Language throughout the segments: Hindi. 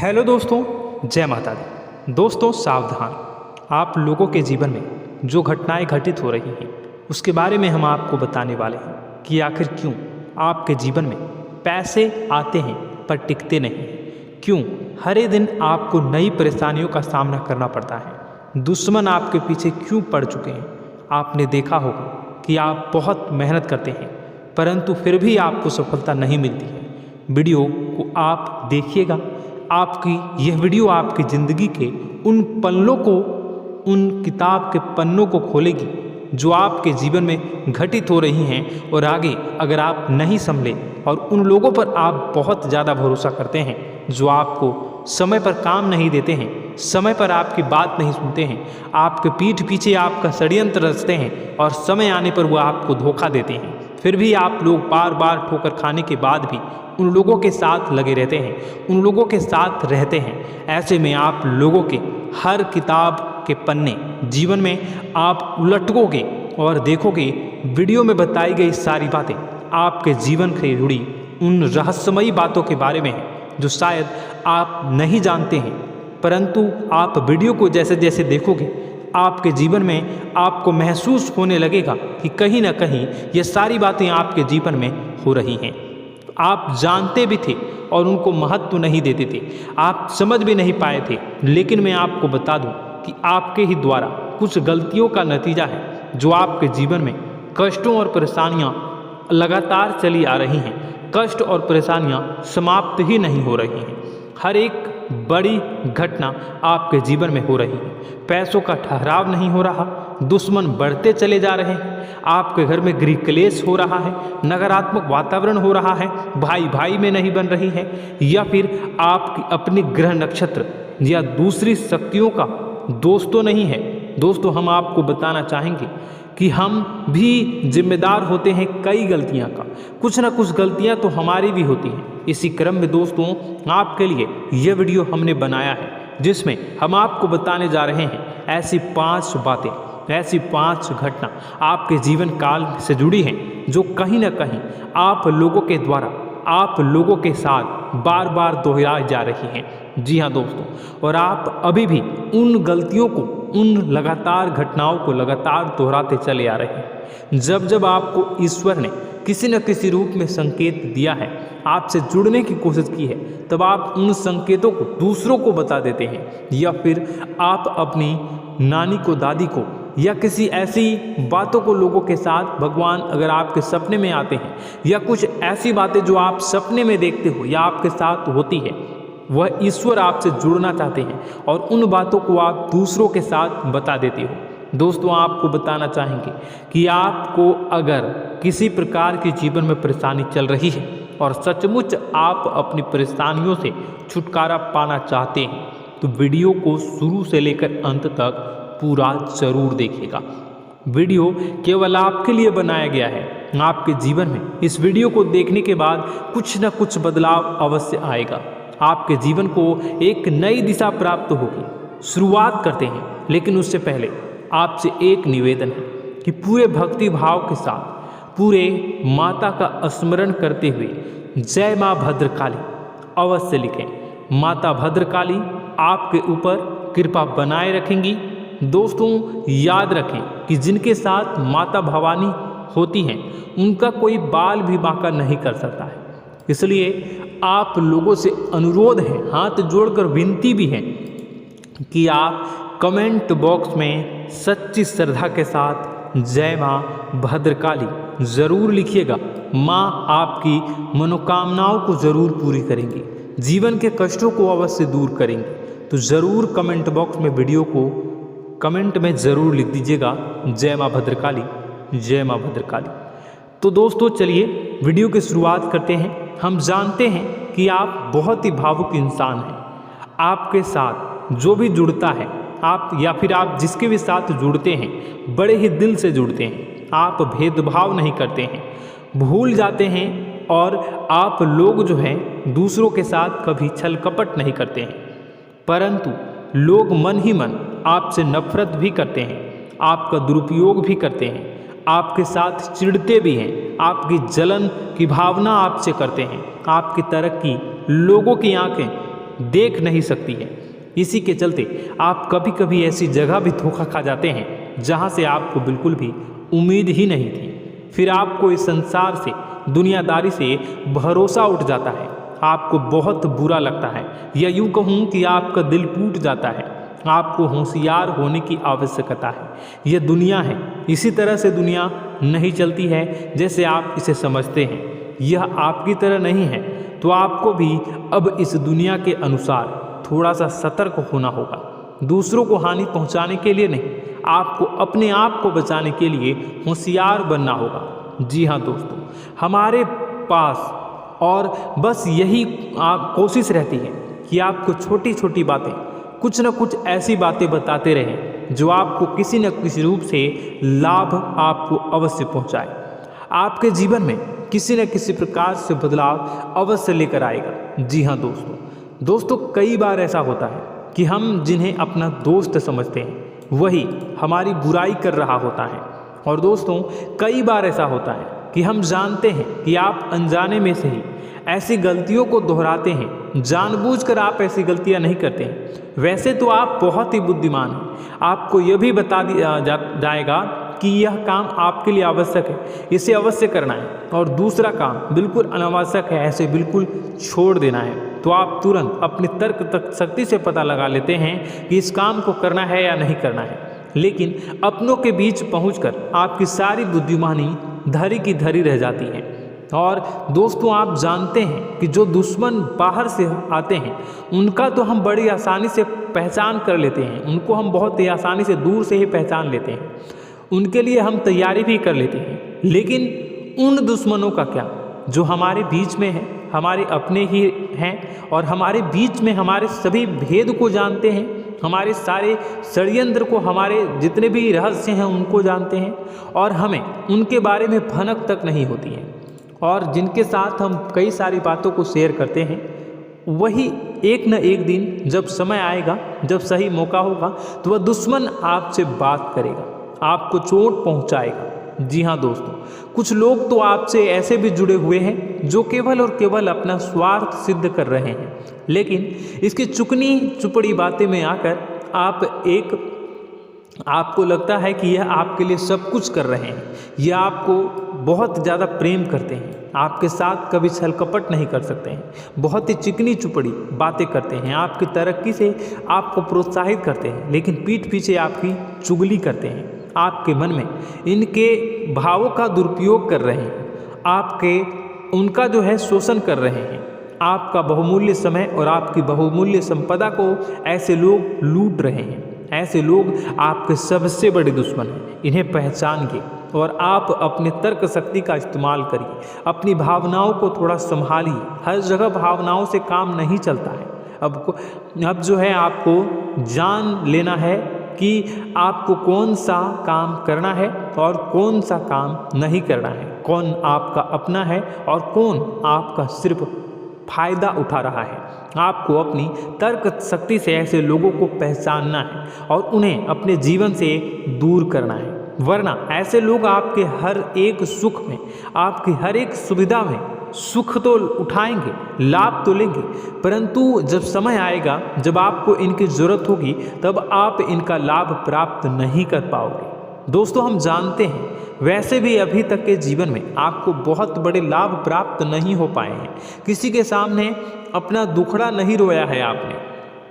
हेलो दोस्तों, जय माता दी। दोस्तों सावधान, आप लोगों के जीवन में जो घटनाएं घटित हो रही हैं उसके बारे में हम आपको बताने वाले हैं कि आखिर क्यों आपके जीवन में पैसे आते हैं पर टिकते नहीं। क्यों हर एक दिन आपको नई परेशानियों का सामना करना पड़ता है। दुश्मन आपके पीछे क्यों पड़ चुके हैं। आपने देखा होगा कि आप बहुत मेहनत करते हैं परंतु फिर भी आपको सफलता नहीं मिलती है। वीडियो को आप देखिएगा। आपकी यह वीडियो आपकी ज़िंदगी के उन पन्नों को, उन किताब के पन्नों को खोलेगी जो आपके जीवन में घटित हो रही हैं। और आगे अगर आप नहीं संभले और उन लोगों पर आप बहुत ज़्यादा भरोसा करते हैं जो आपको समय पर काम नहीं देते हैं, समय पर आपकी बात नहीं सुनते हैं, आपके पीठ पीछे आपका षड्यंत्र रचते हैं और समय आने पर वो आपको धोखा देते हैं, फिर भी आप लोग बार बार ठोकर खाने के बाद भी उन लोगों के साथ लगे रहते हैं, उन लोगों के साथ रहते हैं। ऐसे में आप लोगों के हर किताब के पन्ने जीवन में आप उलटोगे और देखोगे वीडियो में बताई गई सारी बातें आपके जीवन से जुड़ी उन रहस्यमयी बातों के बारे में हैं जो शायद आप नहीं जानते हैं। परंतु आप वीडियो को जैसे जैसे देखोगे आपके जीवन में आपको महसूस होने लगेगा कि कहीं ना कहीं ये सारी बातें आपके जीवन में हो रही हैं। आप जानते भी थे और उनको महत्व नहीं देते थे, आप समझ भी नहीं पाए थे। लेकिन मैं आपको बता दूं कि आपके ही द्वारा कुछ गलतियों का नतीजा है जो आपके जीवन में कष्टों और परेशानियां लगातार चली आ रही हैं। कष्ट और परेशानियां समाप्त ही नहीं हो रही हैं। हर एक बड़ी घटना आपके जीवन में हो रही है। पैसों का ठहराव नहीं हो रहा, दुश्मन बढ़ते चले जा रहे हैं, आपके घर में गृह क्लेश हो रहा है, नकारात्मक वातावरण हो रहा है, भाई भाई में नहीं बन रही है, या फिर आपकी अपनी ग्रह नक्षत्र या दूसरी शक्तियों का दोष तो नहीं है। दोस्तों हम आपको बताना चाहेंगे कि हम भी जिम्मेदार होते हैं कई गलतियां का, कुछ ना कुछ गलतियां तो हमारी भी होती हैं। इसी क्रम में दोस्तों आपके लिए यह वीडियो हमने बनाया है जिसमें हम आपको बताने जा रहे हैं ऐसी 5 बातें, ऐसी 5 घटना आपके जीवन काल से जुड़ी हैं जो कहीं ना कहीं आप लोगों के द्वारा आप लोगों के साथ बार बार दोहराई जा रही हैं। जी हाँ दोस्तों, और आप अभी भी उन गलतियों को, उन लगातार घटनाओं को लगातार दोहराते चले आ रहे हैं। जब जब आपको ईश्वर ने किसी न किसी रूप में संकेत दिया है, आपसे जुड़ने की कोशिश की है, तब आप उन संकेतों को दूसरों को बता देते हैं, या फिर आप अपनी नानी को, दादी को, या किसी ऐसी बातों को लोगों के साथ, भगवान अगर आपके सपने में आते हैं या कुछ ऐसी बातें जो आप सपने में देखते हो या आपके साथ होती है, वह ईश्वर आपसे जुड़ना चाहते हैं और उन बातों को आप दूसरों के साथ बता देते हो। दोस्तों आपको बताना चाहेंगे कि आपको अगर किसी प्रकार की जीवन में परेशानी चल रही है और सचमुच आप अपनी परेशानियों से छुटकारा पाना चाहते हैं तो वीडियो को शुरू से लेकर अंत तक पूरा जरूर देखिएगा। वीडियो केवल आपके लिए बनाया गया है। आपके जीवन में इस वीडियो को देखने के बाद कुछ न कुछ बदलाव अवश्य आएगा। आपके जीवन को एक नई दिशा प्राप्त होगी। शुरुआत करते हैं, लेकिन उससे पहले आपसे एक निवेदन है कि पूरे भक्ति भाव के साथ, पूरे माता का स्मरण करते हुए जय माँ भद्रकाली अवश्य लिखें। माता भद्रकाली आपके ऊपर कृपा बनाए रखेंगी। दोस्तों याद रखें कि जिनके साथ माता भवानी होती हैं उनका कोई बाल भी बांका नहीं कर सकता है। इसलिए आप लोगों से अनुरोध है, हाथ जोड़कर विनती भी है कि आप कमेंट बॉक्स में सच्ची श्रद्धा के साथ जय माँ भद्रकाली ज़रूर लिखिएगा। माँ आपकी मनोकामनाओं को ज़रूर पूरी करेंगी, जीवन के कष्टों को अवश्य दूर करेंगी। तो ज़रूर कमेंट बॉक्स में वीडियो को कमेंट में ज़रूर लिख दीजिएगा जय माँ भद्रकाली, जय माँ भद्रकाली। तो दोस्तों चलिए वीडियो की शुरुआत करते हैं। हम जानते हैं कि आप बहुत ही भावुक इंसान हैं। आपके साथ जो भी जुड़ता है, आप या फिर आप जिसके भी साथ जुड़ते हैं बड़े ही दिल से जुड़ते हैं। आप भेदभाव नहीं करते हैं, भूल जाते हैं, और आप लोग जो हैं दूसरों के साथ कभी छल कपट नहीं करते हैं। परंतु लोग मन ही मन आपसे नफरत भी करते हैं, आपका दुरुपयोग भी करते हैं, आपके साथ चिढ़ते भी हैं, आपकी जलन की भावना आपसे करते हैं, आपकी तरक्की लोगों की आंखें देख नहीं सकती है। इसी के चलते आप कभी कभी ऐसी जगह भी धोखा खा जाते हैं जहाँ से आपको बिल्कुल भी उम्मीद ही नहीं थी। फिर आपको इस संसार से, दुनियादारी से भरोसा उठ जाता है, आपको बहुत बुरा लगता है, या यूँ कहूँ कि आपका दिल टूट जाता है। आपको होशियार होने की आवश्यकता है। यह दुनिया है, इसी तरह से दुनिया नहीं चलती है जैसे आप इसे समझते हैं। यह आपकी तरह नहीं है, तो आपको भी अब इस दुनिया के अनुसार थोड़ा सा सतर्क होना होगा। दूसरों को हानि पहुंचाने के लिए नहीं, आपको अपने आप को बचाने के लिए होशियार बनना होगा। जी हाँ दोस्तों, हमारे पास और बस यही कोशिश रहती है कि आपको छोटी छोटी बातें, कुछ न कुछ ऐसी बातें बताते रहें जो आपको किसी न किसी रूप से लाभ आपको अवश्य पहुंचाए, आपके जीवन में किसी न किसी प्रकार से बदलाव अवश्य लेकर आएगा। जी हाँ दोस्तों, कई बार ऐसा होता है कि हम जिन्हें अपना दोस्त समझते हैं वही हमारी बुराई कर रहा होता है। और दोस्तों, कई बार ऐसा होता है कि हम जानते हैं कि आप अनजाने में से ही ऐसी गलतियों को दोहराते हैं, जानबूझकर आप ऐसी गलतियां नहीं करते हैं। वैसे तो आप बहुत ही बुद्धिमान हैं, आपको यह भी बता दिया जाएगा कि यह काम आपके लिए आवश्यक है, इसे अवश्य करना है, और दूसरा काम बिल्कुल अनावश्यक है, ऐसे बिल्कुल छोड़ देना है। तो आप तुरंत अपनी तर्क शक्ति से पता लगा लेते हैं कि इस काम को करना है या नहीं करना है। लेकिन अपनों के बीच पहुंचकर आपकी सारी बुद्धिमानी धरी की धरी रह जाती है। और दोस्तों, आप जानते हैं कि जो दुश्मन बाहर से आते हैं उनका तो हम बड़ी आसानी से पहचान कर लेते हैं, उनको हम बहुत ही आसानी से दूर से ही पहचान लेते हैं, उनके लिए हम तैयारी भी कर लेते हैं। लेकिन उन दुश्मनों का क्या जो हमारे बीच में है, हमारे अपने ही हैं और हमारे बीच में हमारे सभी भेद को जानते हैं, हमारे सारे षड्यंत्र को, हमारे जितने भी रहस्य हैं उनको जानते हैं, और हमें उनके बारे में भनक तक नहीं होती है, और जिनके साथ हम कई सारी बातों को शेयर करते हैं, वही एक न एक दिन जब समय आएगा, जब सही मौका होगा, तो वह दुश्मन आपसे बात करेगा, आपको चोट पहुंचाएगा। जी हाँ दोस्तों, कुछ लोग तो आपसे ऐसे भी जुड़े हुए हैं जो केवल और केवल अपना स्वार्थ सिद्ध कर रहे हैं, लेकिन इसकी चुकनी चुपड़ी बातें में आकर आपको लगता है कि यह आपके लिए सब कुछ कर रहे हैं, यह आपको बहुत ज़्यादा प्रेम करते हैं, आपके साथ कभी छल कपट नहीं कर सकते हैं, बहुत ही चिकनी चुपड़ी बातें करते हैं, आपकी तरक्की से आपको प्रोत्साहित करते हैं, लेकिन पीठ पीछे आपकी चुगली करते हैं, आपके मन में इनके भावों का दुरुपयोग कर रहे हैं, उनका जो है शोषण कर रहे हैं। आपका बहुमूल्य समय और आपकी बहुमूल्य संपदा को ऐसे लोग लूट रहे हैं। ऐसे लोग आपके सबसे बड़े दुश्मन हैं, इन्हें पहचानिए और आप अपने तर्क शक्ति का इस्तेमाल करिए, अपनी भावनाओं को थोड़ा संभालिए। हर जगह भावनाओं से काम नहीं चलता है। अब जो है आपको जान लेना है कि आपको कौन सा काम करना है और कौन सा काम नहीं करना है, कौन आपका अपना है और कौन आपका सिर्फ फायदा उठा रहा है। आपको अपनी तर्क शक्ति से ऐसे लोगों को पहचानना है और उन्हें अपने जीवन से दूर करना है, वरना ऐसे लोग आपके हर एक सुख में, आपकी हर एक सुविधा में सुख तो उठाएंगे, लाभ तो लेंगे, परंतु जब समय आएगा, जब आपको इनकी ज़रूरत होगी, तब आप इनका लाभ प्राप्त नहीं कर पाओगे। दोस्तों, हम जानते हैं वैसे भी अभी तक के जीवन में आपको बहुत बड़े लाभ प्राप्त नहीं हो पाए हैं। किसी के सामने अपना दुखड़ा नहीं रोया है आपने,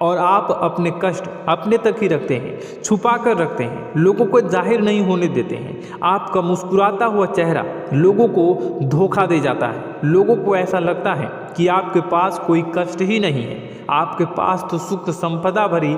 और आप अपने कष्ट अपने तक ही रखते हैं, छुपा कर रखते हैं, लोगों को जाहिर नहीं होने देते हैं। आपका मुस्कुराता हुआ चेहरा लोगों को धोखा दे जाता है। लोगों को ऐसा लगता है कि आपके पास कोई कष्ट ही नहीं है, आपके पास तो सुख संपदा भरी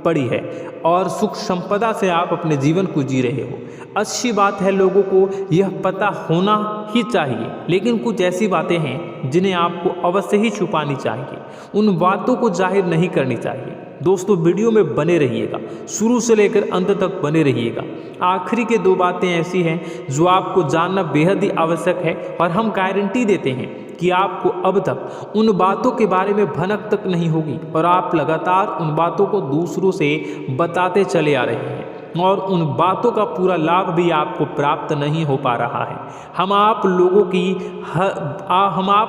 पड़ी है और सुख संपदा से आप अपने जीवन को जी रहे हो। अच्छी बात है, लोगों को यह पता होना ही चाहिए, लेकिन कुछ ऐसी बातें हैं जिन्हें आपको अवश्य ही छुपानी चाहिए, उन बातों को जाहिर नहीं करनी चाहिए। दोस्तों, वीडियो में बने रहिएगा, शुरू से लेकर अंत तक बने रहिएगा। आखिरी के 2 बातें ऐसी हैं जो आपको जानना बेहद ही आवश्यक है, और हम गारंटी देते हैं कि आपको अब तक उन बातों के बारे में भनक तक नहीं होगी, और आप लगातार उन बातों को दूसरों से बताते चले आ रहे हैं, और उन बातों का पूरा लाभ भी आपको प्राप्त नहीं हो पा रहा है। हम आप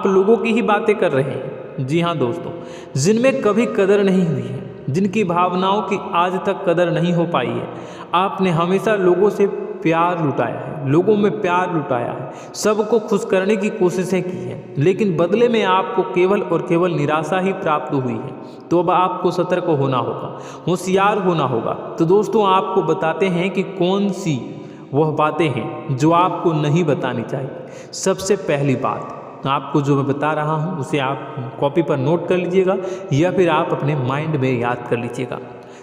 लोगों की ही बातें कर रहे हैं, जी हाँ दोस्तों, जिनमें कभी कदर नहीं हुई है, जिनकी भावनाओं की आज तक कदर नहीं हो पाई है। आपने हमेशा लोगों से प्यार लुटाया है, लोगों में प्यार लुटाया है, सबको खुश करने की कोशिशें की हैं, लेकिन बदले में आपको केवल और केवल निराशा ही प्राप्त हुई है। तो अब आपको सतर्क होना होगा, होशियार होना होगा। तो दोस्तों आपको बताते हैं कि कौन सी वह बातें हैं जो आपको नहीं बतानी चाहिए। सबसे पहली बात आपको जो मैं बता रहा हूँ उसे आप कॉपी पर नोट कर लीजिएगा या फिर आप अपने माइंड में याद कर लीजिएगा।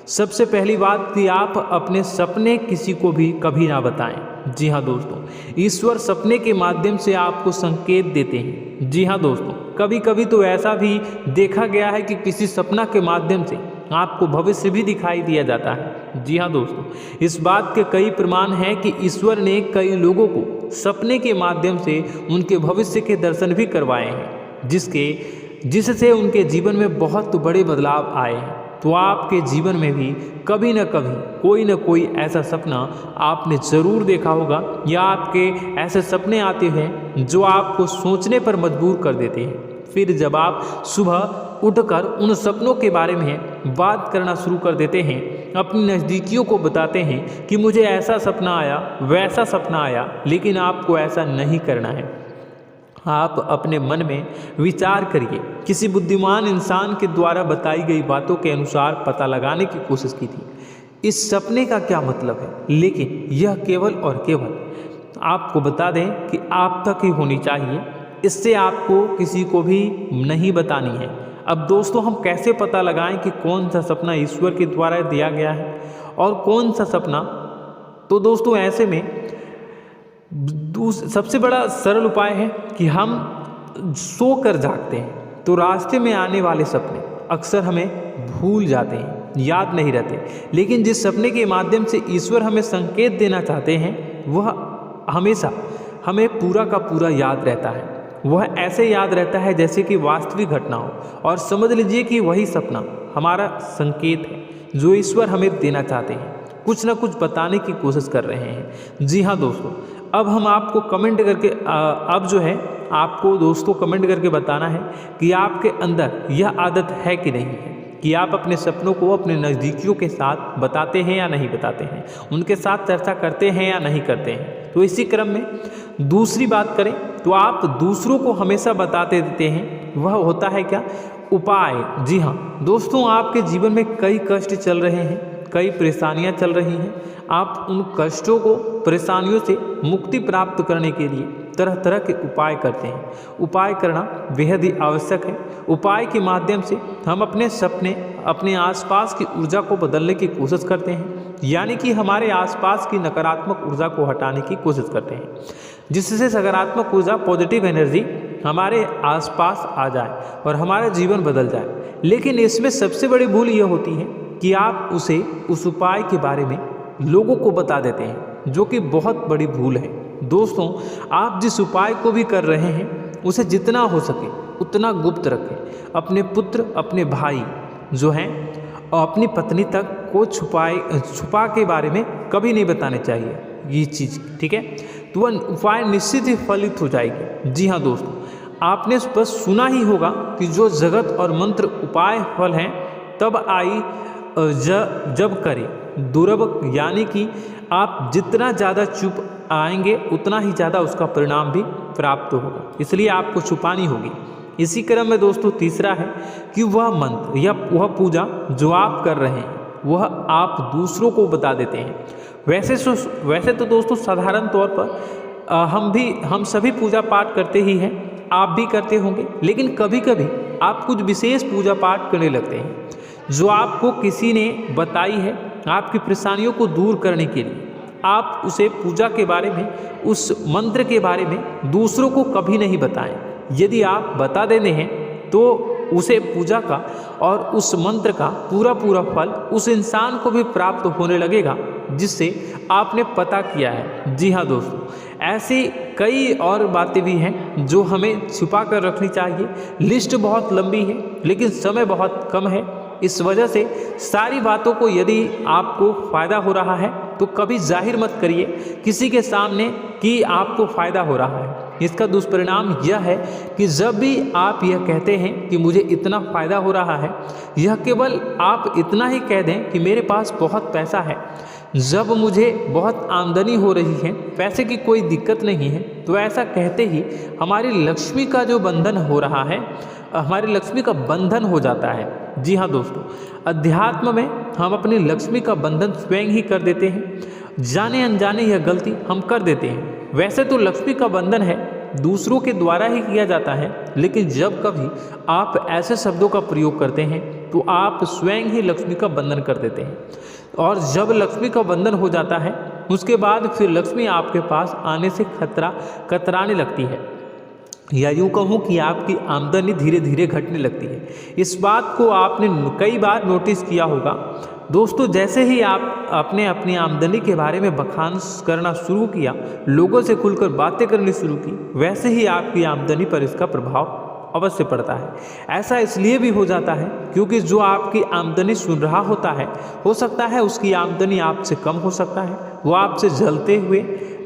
सबसे पहली बात कि आप अपने सपने किसी को भी कभी ना बताएं। जी हाँ दोस्तों, ईश्वर सपने के माध्यम से आपको संकेत देते हैं। जी हाँ दोस्तों, कभी कभी तो ऐसा भी देखा गया है कि किसी सपना के माध्यम से आपको भविष्य भी दिखाई दिया जाता है। जी हाँ दोस्तों, इस बात के कई प्रमाण हैं कि ईश्वर ने कई लोगों को सपने के माध्यम से उनके भविष्य के दर्शन भी करवाए हैं, जिससे उनके जीवन में बहुत बड़े बदलाव आए हैं। तो आपके जीवन में भी कभी न कभी कोई न कोई ऐसा सपना आपने ज़रूर देखा होगा या आपके ऐसे सपने आते हैं जो आपको सोचने पर मजबूर कर देते हैं। फिर जब आप सुबह उठकर उन सपनों के बारे में बात करना शुरू कर देते हैं, अपनी नज़दीकियों को बताते हैं कि मुझे ऐसा सपना आया, वैसा सपना आया, लेकिन आपको ऐसा नहीं करना है। आप अपने मन में विचार करिए। किसी बुद्धिमान इंसान के द्वारा बताई गई बातों के अनुसार पता लगाने की कोशिश की थी इस सपने का क्या मतलब है, लेकिन यह केवल और केवल आपको बता दें कि आप तक ही होनी चाहिए। इससे आपको किसी को भी नहीं बतानी है। अब दोस्तों हम कैसे पता लगाएं कि कौन सा सपना ईश्वर के द्वारा दिया गया है और कौन सा सपना? तो दोस्तों ऐसे में सबसे बड़ा सरल उपाय है कि हम सोकर जागते हैं तो रास्ते में आने वाले सपने अक्सर हमें भूल जाते हैं, याद नहीं रहते। लेकिन जिस सपने के माध्यम से ईश्वर हमें संकेत देना चाहते हैं वह हमेशा हमें पूरा का पूरा याद रहता है। वह ऐसे याद रहता है जैसे कि वास्तविक घटना हो, और समझ लीजिए कि वही सपना हमारा संकेत है जो ईश्वर हमें देना चाहते हैं, कुछ ना कुछ बताने की कोशिश कर रहे हैं। जी हाँ दोस्तों, अब हम आपको कमेंट करके अब जो है आपको दोस्तों कमेंट करके बताना है कि आपके अंदर यह आदत है कि नहीं है कि आप अपने सपनों को अपने नज़दीकियों के साथ बताते हैं या नहीं बताते हैं, उनके साथ चर्चा करते हैं या नहीं करते हैं। तो इसी क्रम में दूसरी बात करें तो आप दूसरों को हमेशा बताते देते हैं, वह होता है क्या? उपाय। जी हाँ दोस्तों, आपके जीवन में कई कष्ट चल रहे हैं, कई परेशानियां चल रही हैं। आप उन कष्टों को, परेशानियों से मुक्ति प्राप्त करने के लिए तरह तरह के उपाय करते हैं। उपाय करना बेहद ही आवश्यक है। उपाय के माध्यम से हम अपने सपने, अपने आसपास की ऊर्जा को बदलने की कोशिश करते हैं, यानी कि हमारे आसपास की नकारात्मक ऊर्जा को हटाने की कोशिश करते हैं, जिससे सकारात्मक ऊर्जा, पॉजिटिव एनर्जी हमारे आसपास आ जाए और हमारा जीवन बदल जाए। लेकिन इसमें सबसे बड़ी भूल यह होती है कि आप उस उपाय के बारे में लोगों को बता देते हैं, जो कि बहुत बड़ी भूल है। दोस्तों आप जिस उपाय को भी कर रहे हैं उसे जितना हो सके उतना गुप्त रखें। अपने पुत्र, अपने भाई जो हैं और अपनी पत्नी तक को छुपा के बारे में कभी नहीं बताने चाहिए ये चीज़, ठीक है? तो वह उपाय निश्चित ही फलित हो जाएगी। जी हाँ दोस्तों, आपने बस सुना ही होगा कि जो जगत और मंत्र उपाय फल हैं तब आई जब करें दुर्लभ, यानी कि आप जितना ज़्यादा चुप आएंगे उतना ही ज़्यादा उसका परिणाम भी प्राप्त होगा, इसलिए आपको छुपानी होगी। इसी क्रम में दोस्तों तीसरा है कि वह मंत्र या वह पूजा जो आप कर रहे हैं वह आप दूसरों को बता देते हैं। वैसे तो दोस्तों साधारण तौर पर हम सभी पूजा पाठ करते ही हैं, आप भी करते होंगे, लेकिन कभी कभी आप कुछ विशेष पूजा पाठ करने लगते हैं जो आपको किसी ने बताई है आपकी परेशानियों को दूर करने के लिए। आप उसे पूजा के बारे में, उस मंत्र के बारे में दूसरों को कभी नहीं बताएं। यदि आप बता देते हैं तो उसे पूजा का और उस मंत्र का पूरा फल उस इंसान को भी प्राप्त होने लगेगा जिससे आपने पता किया है। जी हाँ दोस्तों, ऐसी कई और बातें भी हैं जो हमें छुपा कर रखनी चाहिए। लिस्ट बहुत लंबी है लेकिन समय बहुत कम है, इस वजह से सारी बातों को यदि आपको फ़ायदा हो रहा है तो कभी जाहिर मत करिए किसी के सामने कि आपको फ़ायदा हो रहा है। इसका दुष्परिणाम यह है कि जब भी आप यह कहते हैं कि मुझे इतना फ़ायदा हो रहा है, यह केवल आप इतना ही कह दें कि मेरे पास बहुत पैसा है, जब मुझे बहुत आमदनी हो रही है, पैसे की कोई दिक्कत नहीं है, तो ऐसा कहते ही हमारी लक्ष्मी का जो बंधन हो रहा है, हमारी लक्ष्मी का बंधन हो जाता है। जी हाँ दोस्तों, अध्यात्म में हम अपनी लक्ष्मी का बंधन स्वयं ही कर देते हैं। जाने अनजाने यह गलती हम कर देते हैं। वैसे तो लक्ष्मी का बंधन है दूसरों के द्वारा ही किया जाता है, लेकिन जब कभी आप ऐसे शब्दों का प्रयोग करते हैं तो आप स्वयं ही लक्ष्मी का बंधन कर देते हैं। और जब लक्ष्मी का बंधन हो जाता है उसके बाद फिर लक्ष्मी आपके पास आने से कतराने लगती है, या यूँ कहूँ कि आपकी आमदनी धीरे धीरे घटने लगती है। इस बात को आपने कई बार नोटिस किया होगा दोस्तों। जैसे ही आप अपनी आमदनी के बारे में बखान करना शुरू किया, लोगों से खुलकर बातें करनी शुरू की, वैसे ही आपकी आमदनी पर इसका प्रभाव अवश्य पड़ता है। ऐसा इसलिए भी हो जाता है क्योंकि जो आपकी आमदनी सुन रहा होता है, हो सकता है उसकी आमदनी आपसे कम हो सकता है, वो आपसे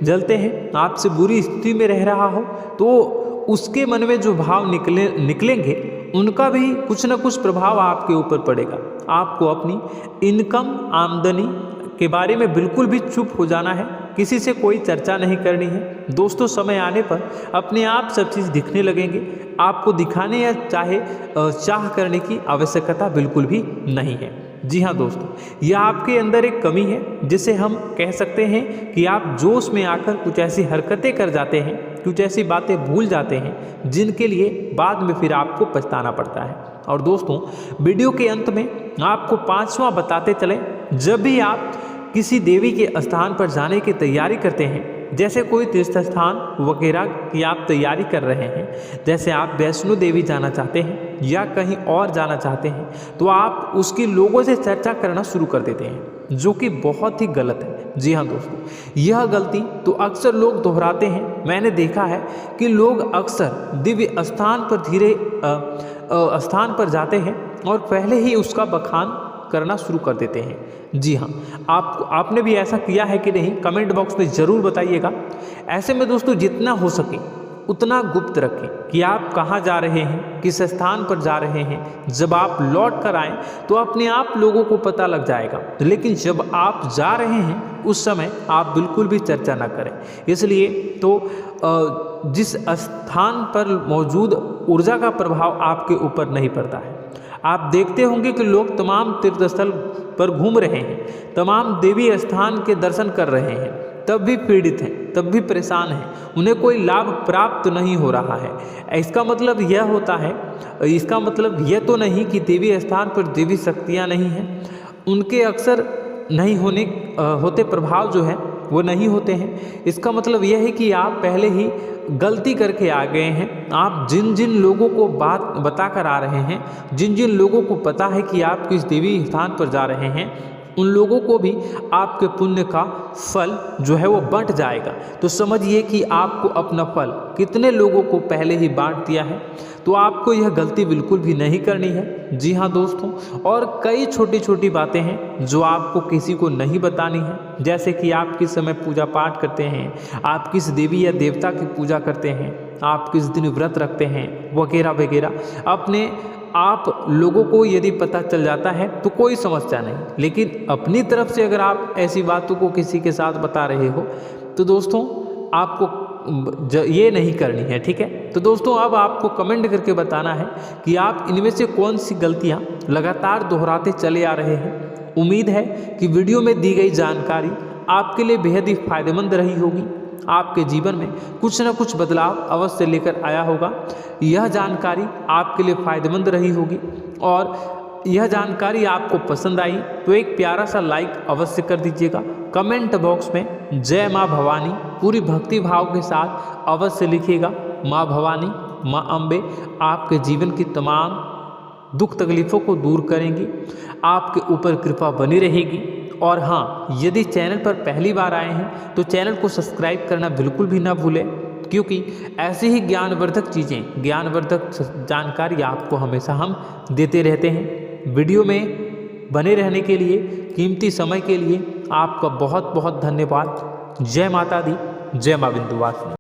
जलते हैं, आपसे बुरी स्थिति में रह रहा हो, तो उसके मन में जो भाव निकलेंगे उनका भी कुछ न कुछ प्रभाव आपके ऊपर पड़ेगा। आपको अपनी इनकम आमदनी के बारे में बिल्कुल भी चुप हो जाना है, किसी से कोई चर्चा नहीं करनी है। दोस्तों, समय आने पर अपने आप सब चीज़ दिखने लगेंगे। आपको दिखाने या चाह करने की आवश्यकता बिल्कुल भी नहीं है। जी हाँ दोस्तों, यह आपके अंदर एक कमी है जिसे हम कह सकते हैं कि आप जोश में आकर कुछ ऐसी हरकतें कर जाते हैं, कुछ ऐसी बातें भूल जाते हैं जिनके लिए बाद में फिर आपको पछताना पड़ता है। और दोस्तों, वीडियो के अंत में आपको 5वां बताते चलें, जब भी आप किसी देवी के स्थान पर जाने की तैयारी करते हैं, जैसे कोई तीर्थ स्थान वगैरह की आप तैयारी कर रहे हैं, जैसे आप वैष्णो देवी जाना चाहते हैं या कहीं और जाना चाहते हैं, तो आप उसकी लोगों से चर्चा करना शुरू कर देते हैं, जो कि बहुत ही गलत है। जी हाँ दोस्तों, यह गलती तो अक्सर लोग दोहराते हैं। मैंने देखा है कि लोग अक्सर दिव्य स्थान पर जाते हैं और पहले ही उसका बखान करना शुरू कर देते हैं। जी हाँ, आपने भी ऐसा किया है कि नहीं, कमेंट बॉक्स में ज़रूर बताइएगा। ऐसे में दोस्तों, जितना हो सके उतना गुप्त रखें कि आप कहाँ जा रहे हैं, किस स्थान पर जा रहे हैं। जब आप लौट कर आएँ तो अपने आप लोगों को पता लग जाएगा, लेकिन जब आप जा रहे हैं उस समय आप बिल्कुल भी चर्चा ना करें। इसलिए तो जिस स्थान पर मौजूद ऊर्जा का प्रभाव आपके ऊपर नहीं पड़ता है। आप देखते होंगे कि लोग तमाम तीर्थ स्थल पर घूम रहे हैं, तमाम देवी स्थान के दर्शन कर रहे हैं, तब भी पीड़ित हैं, तब भी परेशान हैं, उन्हें कोई लाभ प्राप्त नहीं हो रहा है। इसका मतलब यह होता है, इसका मतलब यह तो नहीं कि देवी स्थान पर देवी शक्तियाँ नहीं हैं, उनके अक्सर नहीं होते प्रभाव जो है वो नहीं होते हैं। इसका मतलब यह है कि आप पहले ही गलती करके आ गए हैं। आप जिन जिन लोगों को बात बता कर आ रहे हैं, जिन जिन लोगों को पता है कि आप किस देवी स्थान पर जा रहे हैं, उन लोगों को भी आपके पुण्य का फल जो है वो बंट जाएगा। तो समझिए कि आपको अपना फल कितने लोगों को पहले ही बांट दिया है। तो आपको यह गलती बिल्कुल भी नहीं करनी है। जी हाँ दोस्तों, और कई छोटी छोटी बातें हैं जो आपको किसी को नहीं बतानी है, जैसे कि आप किस समय पूजा पाठ करते हैं, आप किस देवी या देवता की पूजा करते हैं, आप किस दिन व्रत रखते हैं, वगैरह वगैरह। अपने आप लोगों को यदि पता चल जाता है तो कोई समस्या नहीं, लेकिन अपनी तरफ से अगर आप ऐसी बातों को किसी के साथ बता रहे हो तो दोस्तों आपको ये नहीं करनी है, ठीक है। तो दोस्तों, अब आपको कमेंट करके बताना है कि आप इनमें से कौन सी गलतियां लगातार दोहराते चले आ रहे हैं। उम्मीद है कि वीडियो में दी गई जानकारी आपके लिए बेहद ही फायदेमंद रही होगी, आपके जीवन में कुछ न कुछ बदलाव अवश्य लेकर आया होगा। यह जानकारी आपके लिए फायदेमंद रही होगी और यह जानकारी आपको पसंद आई तो एक प्यारा सा लाइक अवश्य कर दीजिएगा। कमेंट बॉक्स में जय माँ भवानी पूरी भक्ति भाव के साथ अवश्य लिखिएगा। माँ भवानी, माँ अम्बे आपके जीवन की तमाम दुख तकलीफ़ों को दूर करेंगी, आपके ऊपर कृपा बनी रहेगी। और हाँ, यदि चैनल पर पहली बार आए हैं तो चैनल को सब्सक्राइब करना बिल्कुल भी ना भूलें, क्योंकि ऐसी ही ज्ञानवर्धक चीज़ें, ज्ञानवर्धक जानकारी आपको हमेशा हम देते रहते हैं। वीडियो में बने रहने के लिए, कीमती समय के लिए आपका बहुत बहुत धन्यवाद। जय माता दी, जय माँ विंध्यवासिनी।